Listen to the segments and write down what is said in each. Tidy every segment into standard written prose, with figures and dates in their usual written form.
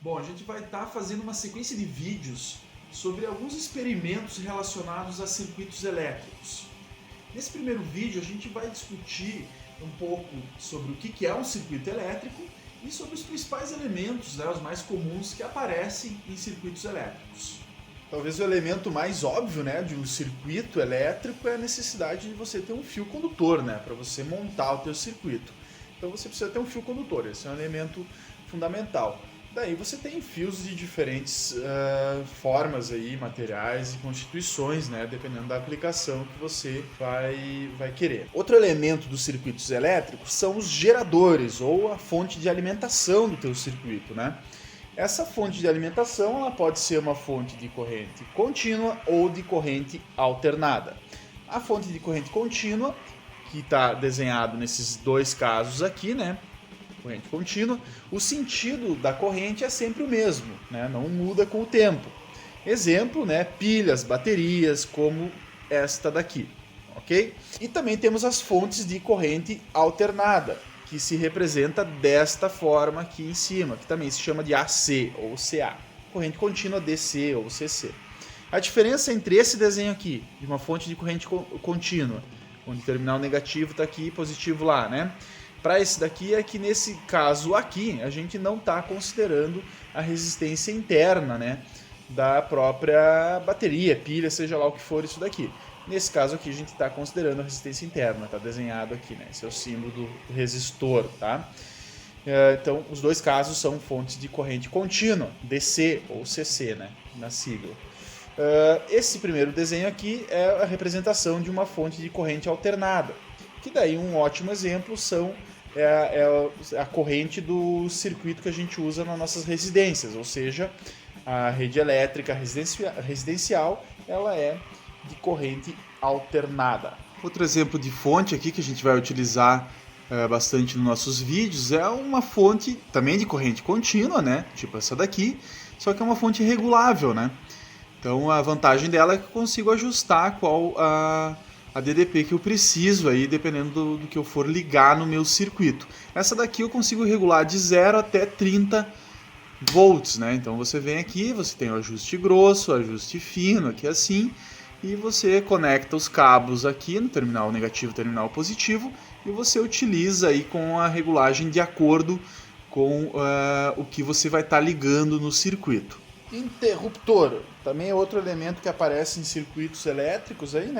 Bom, a gente vai estar fazendo uma sequência de vídeos sobre alguns experimentos relacionados a circuitos elétricos. Nesse primeiro vídeo a gente vai discutir um pouco sobre o que é um circuito elétrico e sobre os principais elementos, os mais comuns que aparecem em circuitos elétricos. Talvez o elemento mais óbvio, de um circuito elétrico é a necessidade de você ter um fio condutor, para você montar o teu circuito. Então você precisa ter um fio condutor, esse é um elemento fundamental. Daí você tem fios de diferentes formas aí, materiais e constituições, dependendo da aplicação que você vai querer. Outro elemento dos circuitos elétricos são os geradores ou a fonte de alimentação do teu circuito, Essa fonte de alimentação ela pode ser uma fonte de corrente contínua ou de corrente alternada. A fonte de corrente contínua, que está desenhado nesses dois casos aqui, corrente contínua, o sentido da corrente é sempre o mesmo, não muda com o tempo. Exemplo, pilhas, baterias, como esta daqui, ok? E também temos as fontes de corrente alternada, que se representa desta forma aqui em cima, que também se chama de AC ou CA, corrente contínua DC ou CC. A diferença entre esse desenho aqui, de uma fonte de corrente contínua, onde o terminal negativo está aqui e positivo lá, para esse daqui é que nesse caso aqui a gente não está considerando a resistência interna, da própria bateria, pilha, seja lá o que for isso daqui. Nesse caso aqui a gente está considerando a resistência interna, está desenhado aqui, esse é o símbolo do resistor, tá? Então os dois casos são fontes de corrente contínua, DC ou CC, na sigla. Esse primeiro desenho aqui é a representação de uma fonte de corrente alternada, que daí um ótimo exemplo é a corrente do circuito que a gente usa nas nossas residências, ou seja, a rede elétrica residencial ela é de corrente alternada. Outro exemplo de fonte aqui que a gente vai utilizar bastante nos nossos vídeos é uma fonte também de corrente contínua, tipo essa daqui, só que é uma fonte regulável, Então a vantagem dela é que eu consigo ajustar qual a DDP que eu preciso aí, dependendo do que eu for ligar no meu circuito. Essa daqui eu consigo regular de 0 até 30 volts, Então você vem aqui, você tem o ajuste grosso, o ajuste fino, aqui assim, e você conecta os cabos aqui no terminal negativo e terminal positivo, e você utiliza aí com a regulagem de acordo com o que você vai estar ligando no circuito. Interruptor também é outro elemento que aparece em circuitos elétricos aí,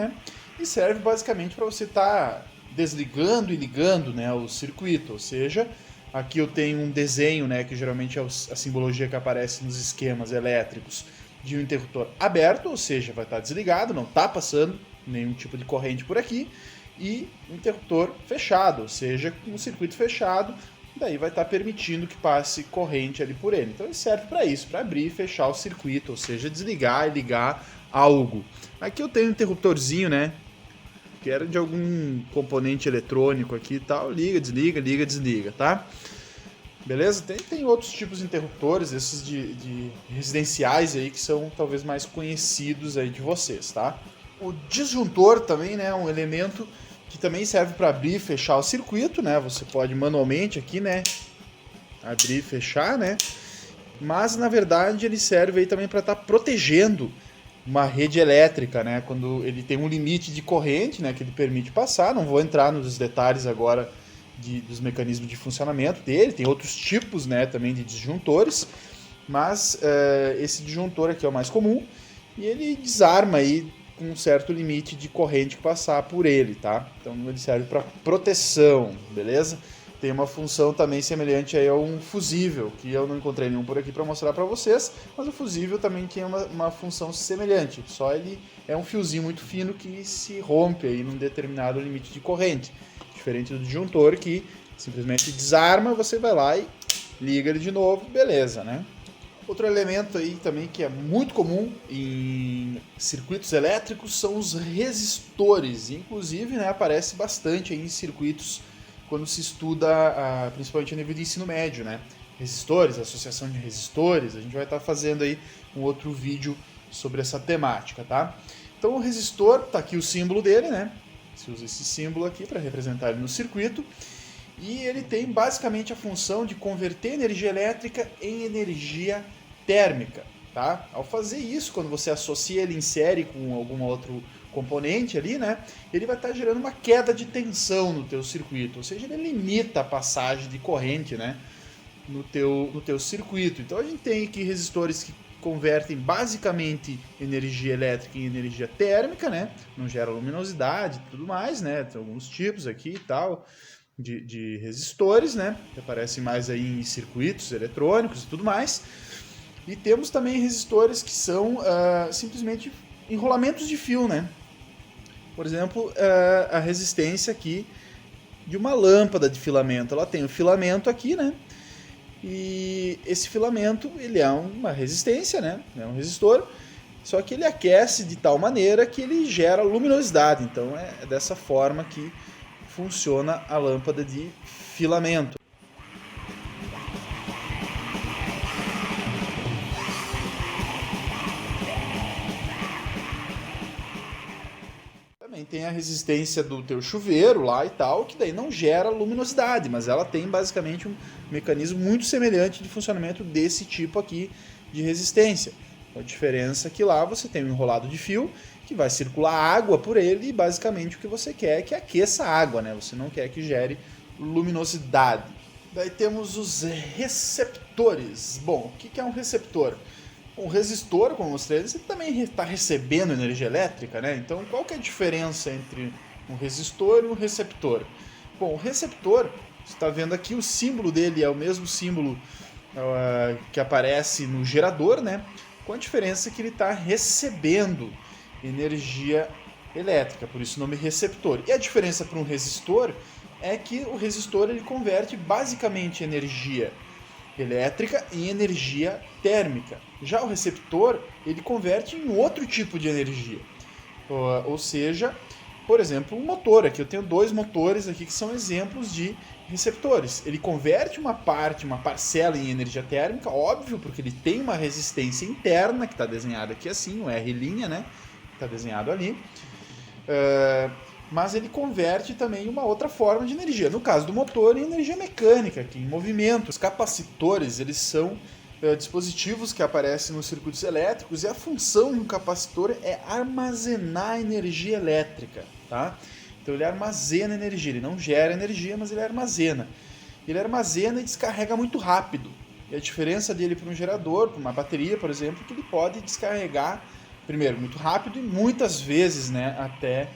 e serve basicamente para você estar desligando e ligando, o circuito. Ou seja, aqui eu tenho um desenho, que geralmente é a simbologia que aparece nos esquemas elétricos de um interruptor aberto, ou seja, vai estar desligado, não está passando nenhum tipo de corrente por aqui, e um interruptor fechado, ou seja, um circuito fechado, daí vai estar permitindo que passe corrente ali por ele. Então ele serve para isso, para abrir e fechar o circuito, ou seja, desligar e ligar algo. Aqui eu tenho um interruptorzinho, que era de algum componente eletrônico aqui e tal, liga, desliga, tá? Beleza? Tem outros tipos de interruptores, esses de residenciais aí, que são talvez mais conhecidos aí de vocês, tá? O disjuntor também, é um elemento que também serve para abrir e fechar o circuito, Você pode manualmente aqui, abrir e fechar, Mas na verdade ele serve aí também para estar protegendo uma rede elétrica, Quando ele tem um limite de corrente, que ele permite passar. Não vou entrar nos detalhes agora dos mecanismos de funcionamento dele. Tem outros tipos, também de disjuntores, mas esse disjuntor aqui é o mais comum e ele desarma aí com um certo limite de corrente que passar por ele, tá? Então ele serve para proteção, beleza? Tem uma função também semelhante aí a um fusível, que eu não encontrei nenhum por aqui para mostrar para vocês, mas o fusível também tem uma função semelhante, só ele é um fiozinho muito fino que se rompe aí num determinado limite de corrente, diferente do disjuntor que simplesmente desarma, você vai lá e liga ele de novo, beleza, Outro elemento aí também que é muito comum em circuitos elétricos são os resistores, inclusive aparece bastante aí em circuitos quando se estuda, principalmente a nível de ensino médio, Resistores, associação de resistores, a gente vai estar fazendo aí um outro vídeo sobre essa temática, tá? Então o resistor, tá aqui o símbolo dele, Se usa esse símbolo aqui para representar ele no circuito. E ele tem basicamente a função de converter energia elétrica em energia térmica. Tá? Ao fazer isso, quando você associa ele em série com algum outro componente ali, né, ele vai estar gerando uma queda de tensão no teu circuito, ou seja, ele limita a passagem de corrente, né, no teu circuito. Então a gente tem aqui resistores que convertem basicamente energia elétrica em energia térmica, né, não gera luminosidade e tudo mais, né, tem alguns tipos aqui e tal de resistores, né, que aparecem mais aí em circuitos eletrônicos e tudo mais. E temos também resistores que são simplesmente enrolamentos de fio, né? Por exemplo, a resistência aqui de uma lâmpada de filamento. Ela tem o filamento aqui, né? E esse filamento, ele é uma resistência, né? É um resistor, só que ele aquece de tal maneira que ele gera luminosidade. Então é dessa forma que funciona a lâmpada de filamento. Também tem a resistência do teu chuveiro lá e tal, que daí não gera luminosidade, mas ela tem basicamente um mecanismo muito semelhante de funcionamento desse tipo aqui de resistência. A diferença é que lá você tem um enrolado de fio que vai circular água por ele e basicamente o que você quer é que aqueça a água, né? Você não quer que gere luminosidade. Daí temos os receptores. Bom, o que é um receptor? Um resistor, como eu mostrei, você também está recebendo energia elétrica, né? Então, qual que é a diferença entre um resistor e um receptor? Bom, o receptor, você está vendo aqui, o símbolo dele é o mesmo símbolo que aparece no gerador, né? Com a diferença que ele está recebendo energia elétrica, por isso o nome receptor. E a diferença para um resistor é que o resistor ele converte basicamente energia elétrica em energia térmica. Já o receptor, ele converte em outro tipo de energia. Ou seja, por exemplo, um motor. Aqui eu tenho dois motores aqui que são exemplos de receptores. Ele converte uma parcela em energia térmica, óbvio, porque ele tem uma resistência interna, que está desenhada aqui assim, um R', né? Está desenhado ali. Mas ele converte também uma outra forma de energia. No caso do motor, em energia mecânica, aqui, em movimento. Os capacitores, eles são dispositivos que aparecem nos circuitos elétricos e a função de um capacitor é armazenar energia elétrica, tá? Então ele armazena energia, ele não gera energia, mas ele armazena. Ele armazena e descarrega muito rápido. E a diferença dele para um gerador, para uma bateria, por exemplo, é que ele pode descarregar, primeiro, muito rápido e muitas vezes, né, até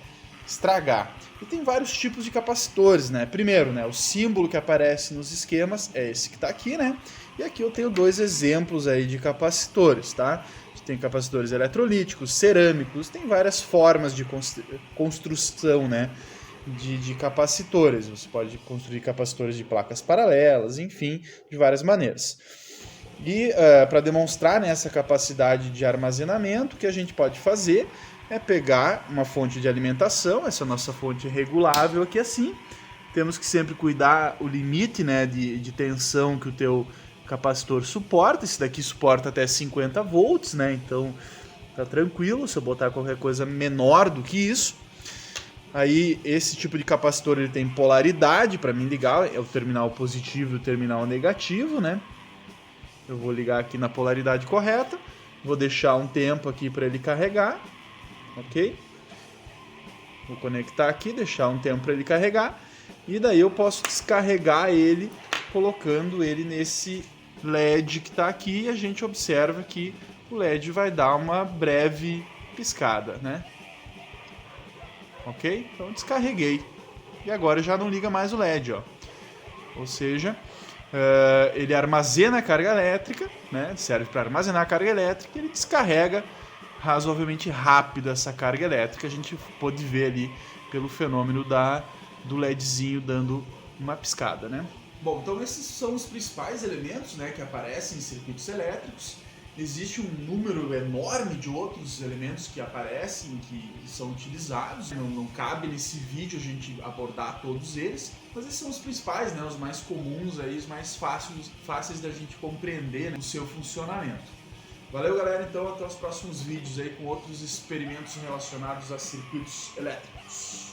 estragar. E tem vários tipos de capacitores, né? Primeiro, né, o símbolo que aparece nos esquemas é esse que está aqui, né? E aqui eu tenho dois exemplos aí de capacitores, tá? Tem capacitores eletrolíticos, cerâmicos, tem várias formas de construção, né, de capacitores. Você pode construir capacitores de placas paralelas, enfim, de várias maneiras. E para demonstrar, né, essa capacidade de armazenamento, o que a gente pode fazer é pegar uma fonte de alimentação, essa nossa fonte regulável aqui assim. Temos que sempre cuidar o limite, né, de tensão que o teu capacitor suporta. Esse daqui suporta até 50 volts, né? Então tá tranquilo. Se eu botar qualquer coisa menor do que isso, aí esse tipo de capacitor ele tem polaridade para mim ligar, é o terminal positivo e o terminal negativo, né? Eu vou ligar aqui na polaridade correta, vou deixar um tempo aqui para ele carregar, ok? Vou conectar aqui, deixar um tempo para ele carregar e daí eu posso descarregar ele colocando ele nesse LED que está aqui e a gente observa que o LED vai dar uma breve piscada, né? Ok? Então descarreguei. E agora já não liga mais o LED, ó. Ou seja, ele armazena a carga elétrica, né? Serve para armazenar a carga elétrica e ele descarrega razoavelmente rápido essa carga elétrica. A gente pode ver ali pelo fenômeno do LEDzinho dando uma piscada, né? Bom, então esses são os principais elementos, né, que aparecem em circuitos elétricos. Existe um número enorme de outros elementos que aparecem, que são utilizados. Não cabe nesse vídeo a gente abordar todos eles, mas esses são os principais, né, os mais comuns, aí, os mais fáceis da gente compreender, né, o seu funcionamento. Valeu, galera, então até os próximos vídeos aí com outros experimentos relacionados a circuitos elétricos.